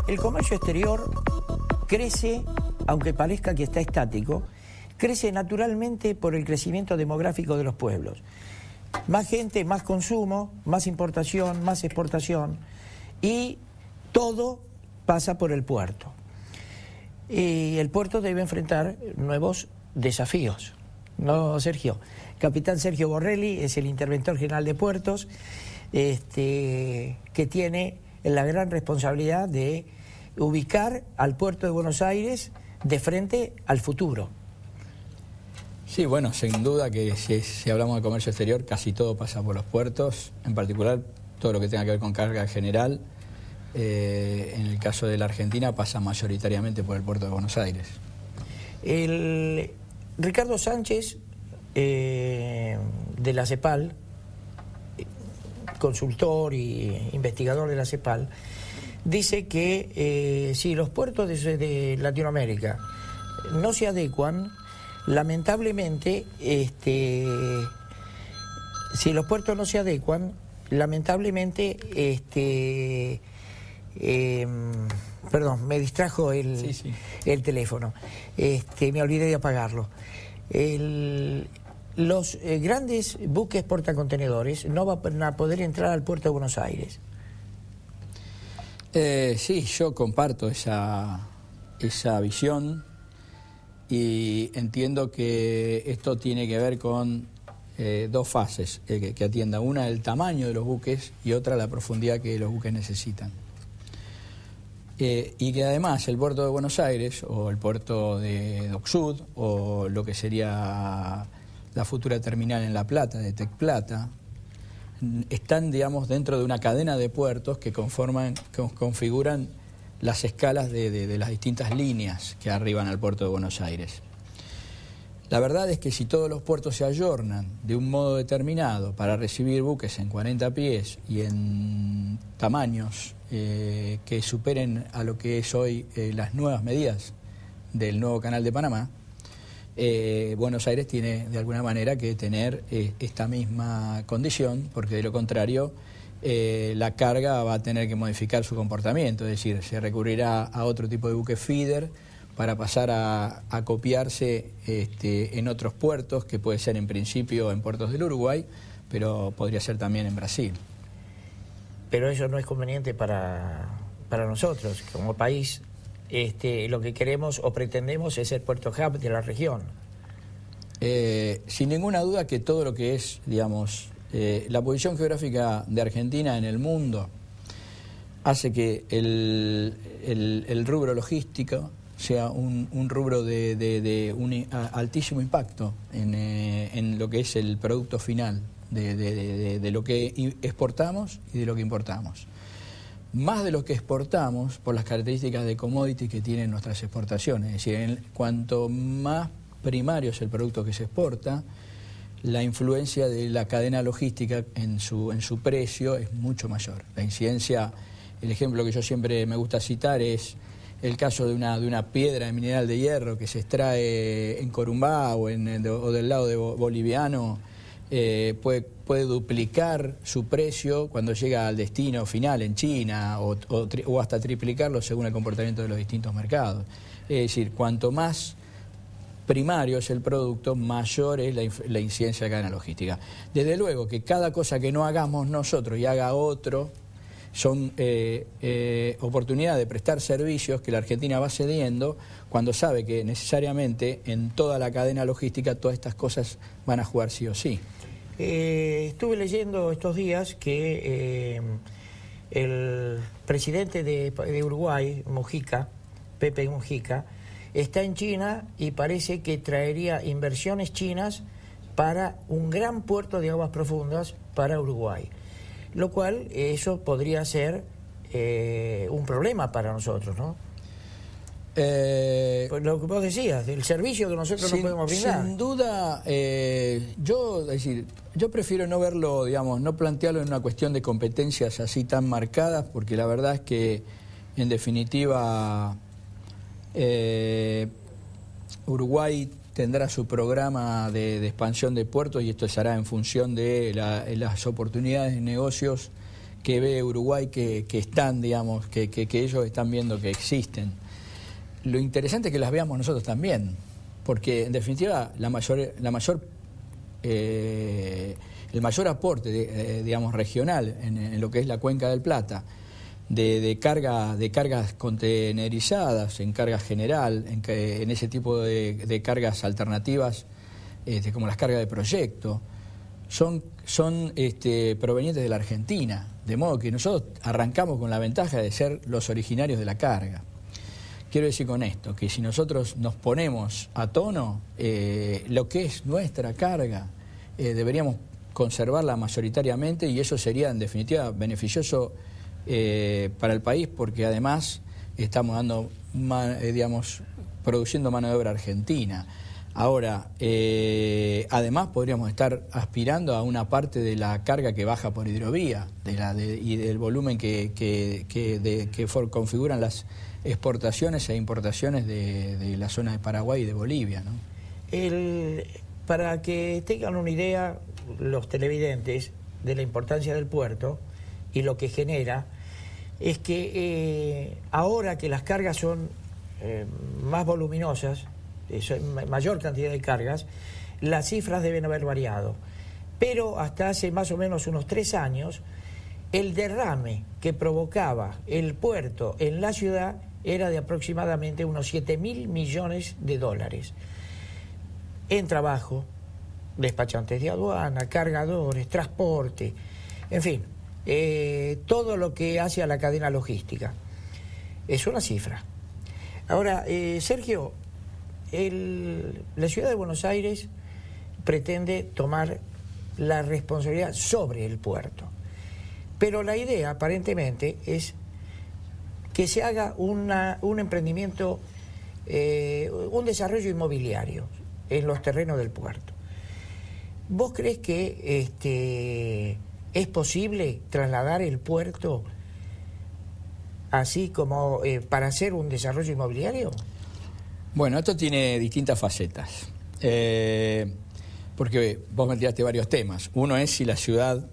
El comercio exterior crece, aunque parezca que está estático, crece naturalmente por el crecimiento demográfico de los pueblos. Más gente, más consumo, más importación, más exportación, y todo pasa por el puerto. Y el puerto debe enfrentar nuevos desafíos, ¿no, Sergio? Capitán Sergio Borrelli es el interventor general de puertos, que tiene la gran responsabilidad de ubicar al puerto de Buenos Aires de frente al futuro. Sí, bueno, sin duda que si hablamos de comercio exterior, casi todo pasa por los puertos, en particular todo lo que tenga que ver con carga general. En el caso de la Argentina pasa mayoritariamente por el puerto de Buenos Aires. Ricardo Sánchez, de la CEPAL, consultor y investigador de la CEPAL, dice que si los puertos de Latinoamérica no se adecuan, lamentablemente, si los puertos no se adecuan, lamentablemente, perdón, me distrajo el teléfono, me olvidé de apagarlo. Los grandes buques portacontenedores no van a poder entrar al puerto de Buenos Aires. Sí, yo comparto esa visión y entiendo que esto tiene que ver con dos fases que atienda. Una, el tamaño de los buques, y otra, la profundidad que los buques necesitan. Y que además el puerto de Buenos Aires o el puerto de Dock Sud o lo que sería la futura terminal en La Plata, de Tec Plata, están, digamos, dentro de una cadena de puertos que configuran las escalas de las distintas líneas que arriban al puerto de Buenos Aires. La verdad es que si todos los puertos se ayornan de un modo determinado para recibir buques en 40 pies y en tamaños que superen a lo que es hoy las nuevas medidas del nuevo Canal de Panamá, Buenos Aires tiene de alguna manera que tener esta misma condición, porque de lo contrario la carga va a tener que modificar su comportamiento, es decir, se recurrirá a otro tipo de buque feeder para pasar a copiarse en otros puertos, que puede ser en principio en puertos del Uruguay, pero podría ser también en Brasil. Pero eso no es conveniente para nosotros, como país. Lo que queremos o pretendemos es el puerto hub de la región. Sin ninguna duda que todo lo que es, digamos, la posición geográfica de Argentina en el mundo hace que el rubro logístico sea un rubro de un altísimo impacto en lo que es el producto final de lo que exportamos y de lo que importamos. Más de lo que exportamos por las características de commodity que tienen nuestras exportaciones. Es decir, cuanto más primario es el producto que se exporta, la influencia de la cadena logística en su precio es mucho mayor. La incidencia, el ejemplo que yo siempre me gusta citar es el caso de una piedra de mineral de hierro que se extrae en Corumbá o del lado boliviano. Puede duplicar su precio cuando llega al destino final en China o hasta triplicarlo según el comportamiento de los distintos mercados. Es decir, cuanto más primario es el producto, mayor es la incidencia de la cadena logística. Desde luego que cada cosa que no hagamos nosotros y haga otro son oportunidades de prestar servicios que la Argentina va cediendo cuando sabe que necesariamente en toda la cadena logística todas estas cosas van a jugar sí o sí. Estuve leyendo estos días que el presidente de Uruguay, Mujica, Pepe Mujica, está en China y parece que traería inversiones chinas para un gran puerto de aguas profundas para Uruguay. Lo cual, eso podría ser un problema para nosotros, ¿no? Pues lo que vos decías, el servicio que nosotros no podemos brindar. Sin duda, yo prefiero no verlo, digamos, no plantearlo en una cuestión de competencias así tan marcadas, porque la verdad es que, en definitiva, Uruguay tendrá su programa de expansión de puertos y esto se hará en función de las oportunidades de negocios que ve Uruguay que están, digamos, que ellos están viendo que existen. Lo interesante es que las veamos nosotros también, porque en definitiva el mayor aporte, digamos, regional en lo que es la Cuenca del Plata, de cargas contenerizadas, en carga general, en ese tipo de cargas alternativas, como las cargas de proyecto, son provenientes de la Argentina, de modo que nosotros arrancamos con la ventaja de ser los originarios de la carga. Quiero decir con esto, que si nosotros nos ponemos a tono, lo que es nuestra carga, deberíamos conservarla mayoritariamente, y eso sería en definitiva beneficioso para el país, porque además estamos dando, produciendo mano de obra argentina. Ahora, además podríamos estar aspirando a una parte de la carga que baja por hidrovía y del volumen que configuran las exportaciones e importaciones de la zona de Paraguay y de Bolivia, ¿no? Para que tengan una idea los televidentes de la importancia del puerto y lo que genera, es que ahora que las cargas son más voluminosas, mayor cantidad de cargas, las cifras deben haber variado. Pero hasta hace más o menos unos 3 años, el derrame que provocaba el puerto en la ciudad era de aproximadamente unos 7.000 millones de dólares. En trabajo, despachantes de aduana, cargadores, transporte, en fin, todo lo que hace a la cadena logística. Es una cifra. Ahora, Sergio, la ciudad de Buenos Aires pretende tomar la responsabilidad sobre el puerto. Pero la idea, aparentemente, es que se haga un emprendimiento, un desarrollo inmobiliario en los terrenos del puerto. ¿Vos crees que es posible trasladar el puerto así como para hacer un desarrollo inmobiliario? Bueno, esto tiene distintas facetas, porque vos me tiraste varios temas. Uno es si la ciudad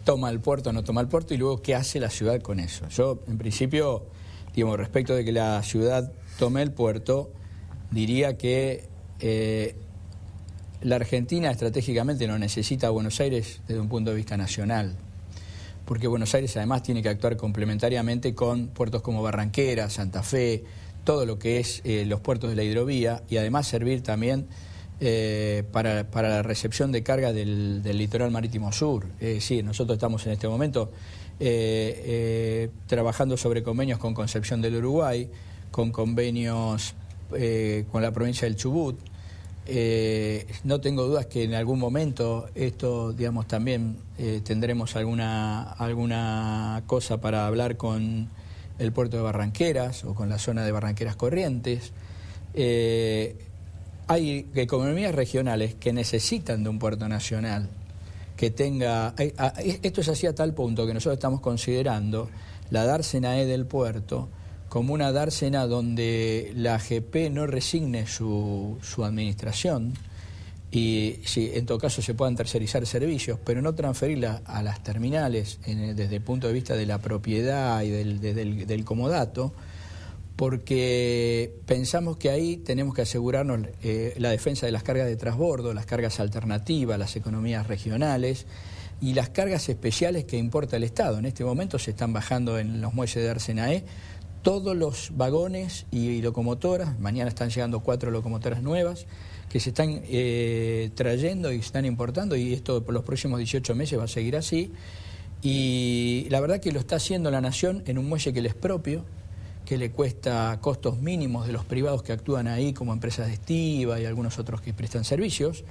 toma el puerto o no toma el puerto, y luego qué hace la ciudad con eso. Yo, en principio, respecto de que la ciudad tome el puerto, diría que la Argentina estratégicamente no necesita a Buenos Aires desde un punto de vista nacional, porque Buenos Aires además tiene que actuar complementariamente con puertos como Barranqueras, Santa Fe, todo lo que es los puertos de la hidrovía, y además servir también para la recepción de carga del litoral marítimo sur. Es decir, nosotros estamos en este momento trabajando sobre convenios con Concepción del Uruguay, con convenios con la provincia del Chubut. No tengo dudas que en algún momento esto, también tendremos alguna cosa para hablar con el puerto de Barranqueras o con la zona de Barranqueras Corrientes. Hay economías regionales que necesitan de un puerto nacional que tenga... Esto es así a tal punto que nosotros estamos considerando la dársena del puerto como una dársena donde la AGP no resigne su administración, y si en todo caso se puedan tercerizar servicios, pero no transferirla a las terminales desde el punto de vista de la propiedad y del comodato, porque pensamos que ahí tenemos que asegurarnos la defensa de las cargas de transbordo, las cargas alternativas, las economías regionales y las cargas especiales que importa el Estado. En este momento se están bajando en los muelles de Arsenae todos los vagones y locomotoras. Mañana están llegando 4 locomotoras nuevas que se están trayendo y se están importando, y esto por los próximos 18 meses va a seguir así. Y la verdad que lo está haciendo la Nación en un muelle que le es propio, que le cuesta costos mínimos de los privados que actúan ahí, como empresas de estiva y algunos otros que prestan servicios,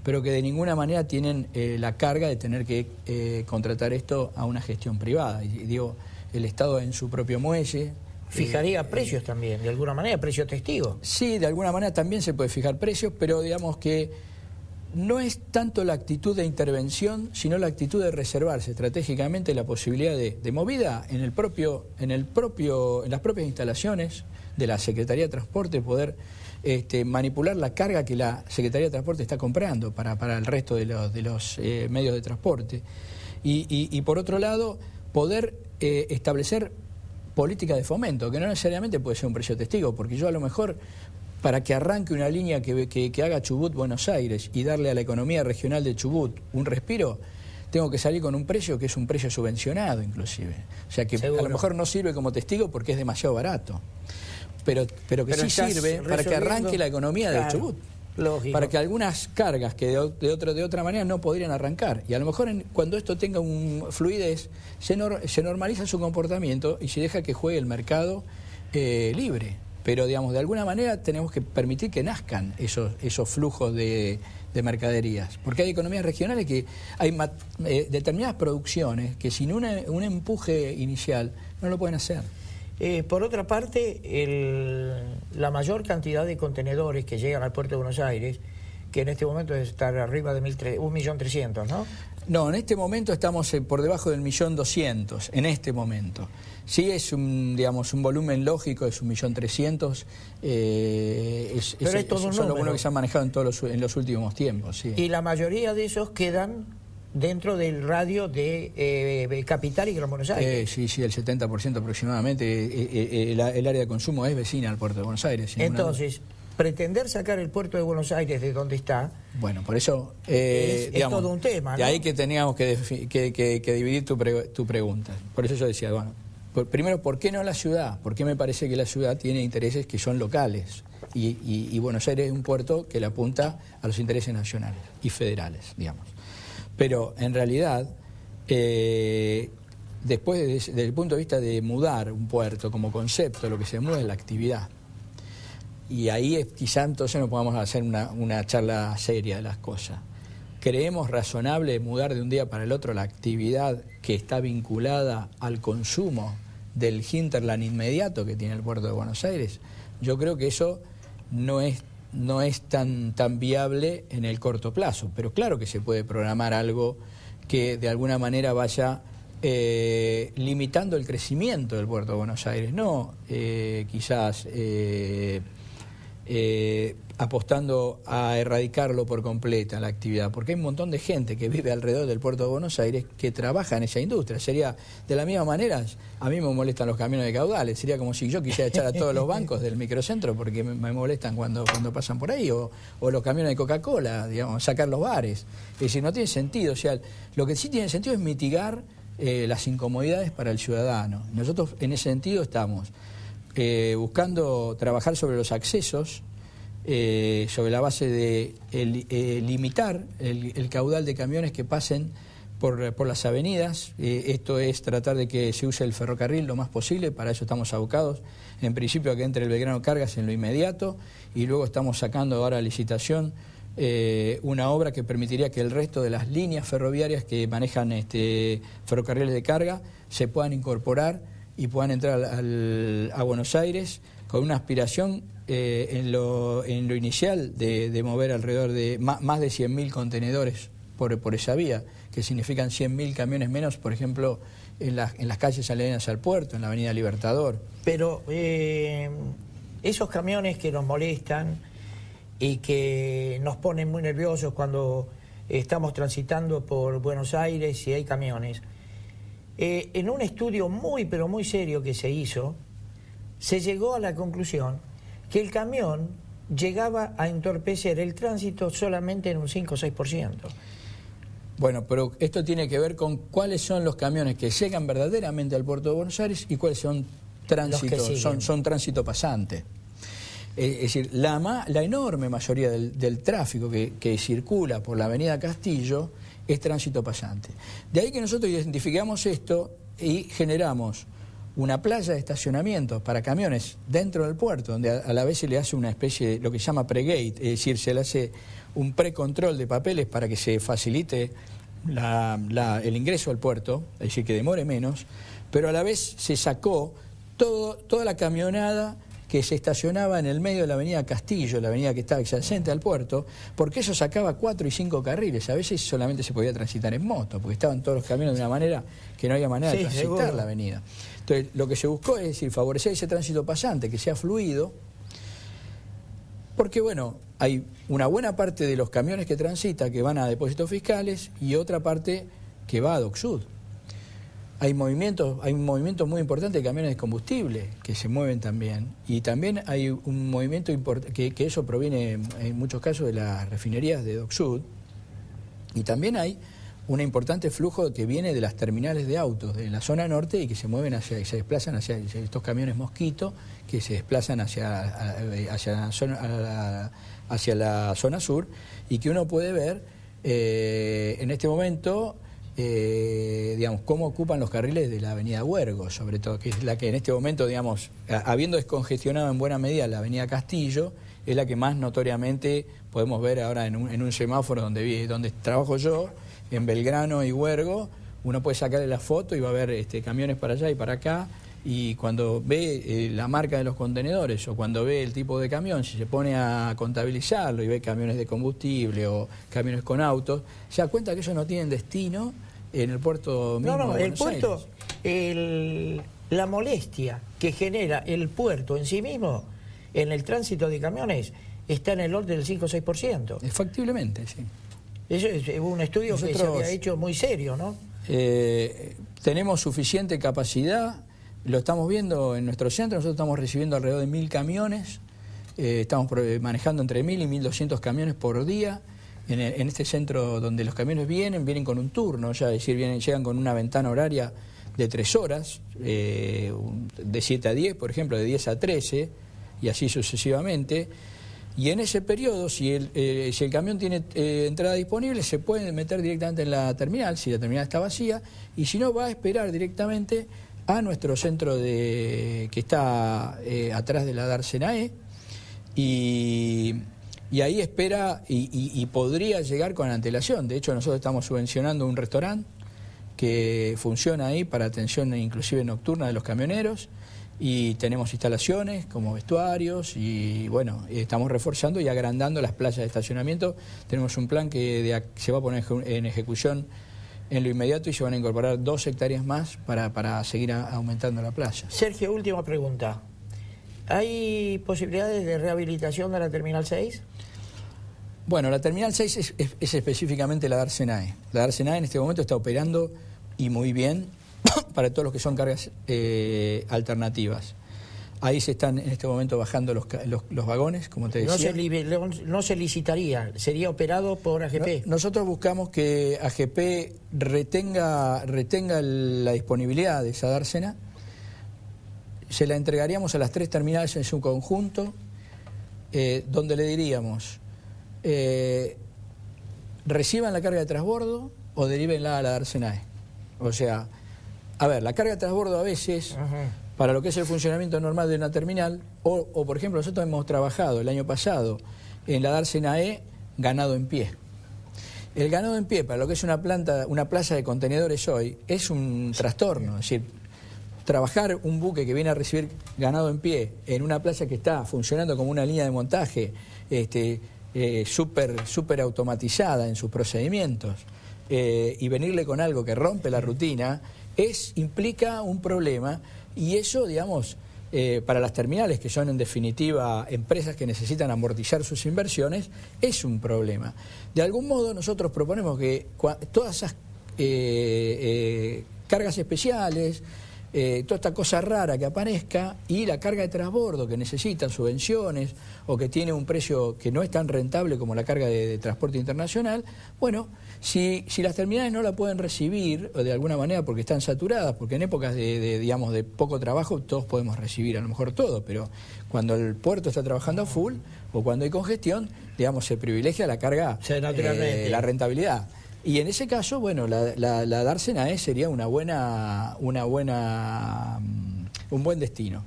pero que de ninguna manera tienen la carga de tener que contratar esto a una gestión privada. Y digo, el Estado en su propio muelle... ¿Fijaría precios también, de alguna manera, precio testigo? Sí, de alguna manera también se puede fijar precios, pero digamos que no es tanto la actitud de intervención, sino la actitud de reservarse estratégicamente la posibilidad de movida en las propias instalaciones de la Secretaría de Transporte, poder manipular la carga que la Secretaría de Transporte está comprando para el resto de los medios de transporte. Y por otro lado, poder establecer política de fomento, que no necesariamente puede ser un precio testigo, porque yo a lo mejor, para que arranque una línea que haga Chubut-Buenos Aires y darle a la economía regional de Chubut un respiro, tengo que salir con un precio que es un precio subvencionado inclusive. O sea que seguro. A lo mejor no sirve como testigo porque es demasiado barato, pero que sí sirve para que arranque la economía de Chubut. Lógico. Para que algunas cargas que de otra manera no podrían arrancar. Y a lo mejor cuando esto tenga un fluidez, se normaliza su comportamiento y se deja que juegue el mercado libre. Pero, digamos, de alguna manera tenemos que permitir que nazcan esos flujos de mercaderías. Porque hay economías regionales que hay determinadas producciones que sin un empuje inicial no lo pueden hacer. Por otra parte, la mayor cantidad de contenedores que llegan al puerto de Buenos Aires, que en este momento debe estar arriba de 1.300.000, ¿no? No, en este momento estamos por debajo del 1.200.000, en este momento. Sí es un volumen lógico, es 1.300.000. Pero es todo un son número. los buenos que se han manejado en los últimos tiempos, sí. Y la mayoría de esos quedan dentro del radio de Capital y Gran Buenos Aires. Sí, el 70% aproximadamente. El área de consumo es vecina al puerto de Buenos Aires. Entonces, pretender sacar el puerto de Buenos Aires de donde está... Bueno, por eso... es todo un tema, ¿no? De ahí que teníamos que dividir tu pregunta. Por eso yo decía, bueno, primero, ¿por qué no la ciudad? Porque me parece que la ciudad tiene intereses que son locales. Y Buenos Aires es un puerto que le apunta a los intereses nacionales y federales, digamos. Pero en realidad, después desde el punto de vista de mudar un puerto como concepto, lo que se muda es la actividad. Y ahí quizá entonces nos podamos hacer una charla seria de las cosas. ¿Creemos razonable mudar de un día para el otro la actividad que está vinculada al consumo del hinterland inmediato que tiene el puerto de Buenos Aires? Yo creo que eso no es tan viable en el corto plazo, pero claro que se puede programar algo que de alguna manera vaya limitando el crecimiento del puerto de Buenos Aires, no quizás apostando a erradicarlo por completa la actividad, porque hay un montón de gente que vive alrededor del puerto de Buenos Aires que trabaja en esa industria. Sería de la misma manera, a mí me molestan los camiones de caudales, sería como si yo quisiera echar a todos los bancos del microcentro porque me molestan cuando pasan por ahí, o los camiones de Coca-Cola, digamos, sacar los bares. Es decir, no tiene sentido. O sea, lo que sí tiene sentido es mitigar las incomodidades para el ciudadano. Nosotros en ese sentido estamos buscando trabajar sobre los accesos, sobre la base de limitar el caudal de camiones que pasen por las avenidas. Esto es tratar de que se use el ferrocarril lo más posible. Para eso estamos abocados, en principio, a que entre el Belgrano Cargas en lo inmediato, y luego estamos sacando ahora a licitación una obra que permitiría que el resto de las líneas ferroviarias que manejan ferrocarriles de carga se puedan incorporar y puedan entrar a Buenos Aires con una aspiración en lo inicial de mover alrededor de más de 100.000 contenedores por esa vía, que significan 100.000 camiones menos, por ejemplo, en las calles aledañas al puerto, en la avenida Libertador. Pero esos camiones que nos molestan y que nos ponen muy nerviosos cuando estamos transitando por Buenos Aires y hay camiones, en un estudio muy, pero muy serio que se hizo, se llegó a la conclusión que el camión llegaba a entorpecer el tránsito solamente en un 5 o 6%. Bueno, pero esto tiene que ver con cuáles son los camiones que llegan verdaderamente al puerto de Buenos Aires y cuáles son son tránsito pasante. Es decir, la enorme mayoría del tráfico que circula por la avenida Castillo es tránsito pasante. De ahí que nosotros identificamos esto y generamos una playa de estacionamiento para camiones dentro del puerto, donde a la vez se le hace una especie de lo que se llama pre-gate, es decir, se le hace un precontrol de papeles para que se facilite el ingreso al puerto, es decir, que demore menos, pero a la vez se sacó toda la camionada que se estacionaba en el medio de la avenida Castillo, la avenida que estaba adyacente al puerto, porque eso sacaba 4 y 5 carriles. A veces solamente se podía transitar en moto, porque estaban todos los camiones de una manera que no había manera de transitar seguro la avenida. Entonces, lo que se buscó es decir, favorecer ese tránsito pasante, que sea fluido, porque, bueno, hay una buena parte de los camiones que transitan que van a depósitos fiscales y otra parte que va a Dock Sud. Hay un movimiento muy importante de camiones de combustible que se mueven también. Y también hay un movimiento importante, que eso proviene en muchos casos de las refinerías de Dock Sud. Y también hay un importante flujo que viene de las terminales de autos de la zona norte y que se mueven se desplazan hacia estos camiones Mosquito, que se desplazan hacia la zona sur, y que uno puede ver en este momento, digamos, cómo ocupan los carriles de la avenida Huergo, sobre todo, que es la que en este momento, digamos, habiendo descongestionado en buena medida la avenida Castillo, es la que más notoriamente podemos ver ahora en un semáforo donde trabajo yo, en Belgrano y Huergo. Uno puede sacarle la foto y va a ver camiones para allá y para acá, y cuando ve la marca de los contenedores o cuando ve el tipo de camión, si se pone a contabilizarlo y ve camiones de combustible o camiones con autos, se da cuenta que ellos no tienen destino en el puerto mismo. No, de el Buenos puerto, Aires. La molestia que genera el puerto en sí mismo en el tránsito de camiones está en el orden del 5 o 6%. Efectivamente, sí. Eso es un estudio que se había hecho muy serio, ¿no? Tenemos suficiente capacidad, lo estamos viendo en nuestro centro. Nosotros estamos recibiendo alrededor de 1000 camiones, estamos manejando entre 1000 y 1200 camiones por día en este centro, donde los camiones vienen con un turno, ya, es decir, llegan con una ventana horaria de 3 horas, de 7 a 10, por ejemplo, de 10 a 13, y así sucesivamente. Y en ese periodo, si el camión tiene entrada disponible, se puede meter directamente en la terminal, si la terminal está vacía, y si no, va a esperar directamente a nuestro centro que está atrás de la Darcenae, y ahí espera y podría llegar con antelación. De hecho, nosotros estamos subvencionando un restaurante que funciona ahí para atención inclusive nocturna de los camioneros, y tenemos instalaciones como vestuarios, y bueno, estamos reforzando y agrandando las playas de estacionamiento. Tenemos un plan que se va a poner en ejecución en lo inmediato, y se van a incorporar 2 hectáreas más para seguir aumentando la playa. Sergio, última pregunta. ¿Hay posibilidades de rehabilitación de la Terminal 6? Bueno, la Terminal 6 es específicamente la Darcenae. La Darcenae en este momento está operando, y muy bien, para todos los que son cargas alternativas. Ahí se están en este momento bajando los vagones, como te decía. No se licitaría, sería operado por AGP. Nosotros buscamos que AGP retenga la disponibilidad de esa dársena. Se la entregaríamos a las 3 terminales en su conjunto, donde le diríamos, reciban la carga de transbordo o derivenla a la Darcenae. O sea, a ver, la carga de transbordo a veces, para lo que es el funcionamiento normal de una terminal, o por ejemplo, nosotros hemos trabajado el año pasado en la Darcenae ganado en pie. El ganado en pie, para lo que es una plaza de contenedores hoy, es un trastorno. Es decir, trabajar un buque que viene a recibir ganado en pie en una plaza que está funcionando como una línea de montaje súper automatizada en sus procedimientos, y venirle con algo que rompe la rutina, implica un problema. Y eso, digamos, para las terminales, que son en definitiva empresas que necesitan amortizar sus inversiones, es un problema. De algún modo nosotros proponemos que todas esas cargas especiales, toda esta cosa rara que aparezca, y la carga de transbordo que necesita subvenciones o que tiene un precio que no es tan rentable como la carga de transporte internacional, bueno, si las terminales no la pueden recibir de alguna manera porque están saturadas, porque en épocas digamos, de poco trabajo todos podemos recibir a lo mejor todo, pero cuando el puerto está trabajando a full o cuando hay congestión, digamos, se privilegia la carga, la rentabilidad. Y en ese caso, bueno, la Darcenae sería un buen destino.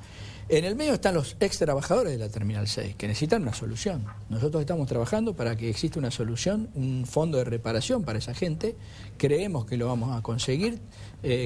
En el medio están los ex trabajadores de la Terminal 6, que necesitan una solución. Nosotros estamos trabajando para que exista una solución, un fondo de reparación para esa gente. Creemos que lo vamos a conseguir.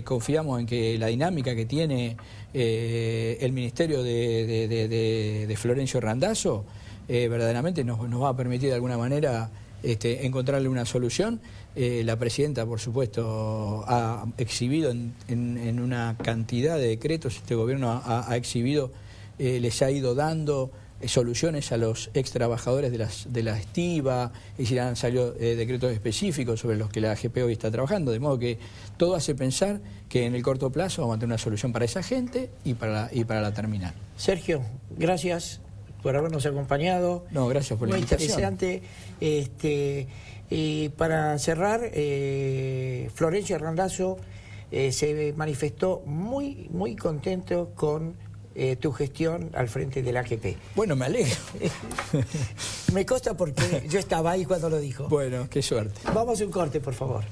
Confiamos en que la dinámica que tiene el Ministerio de Florencio Randazzo verdaderamente nos va a permitir de alguna manera encontrarle una solución. La presidenta, por supuesto, ha exhibido en una cantidad de decretos, este gobierno ha exhibido, les ha ido dando soluciones a los ex trabajadores de la estiba, es decir, han salido decretos específicos sobre los que la AGP hoy está trabajando, de modo que todo hace pensar que en el corto plazo vamos a tener una solución para esa gente y para la terminal. Sergio, gracias por habernos acompañado. No, gracias por la invitación. Muy interesante. Y para cerrar, Florencio Randazzo se manifestó muy contento con tu gestión al frente del AGP. Bueno, me alegro. Me consta porque yo estaba ahí cuando lo dijo. Bueno, qué suerte. Vamos a un corte, por favor.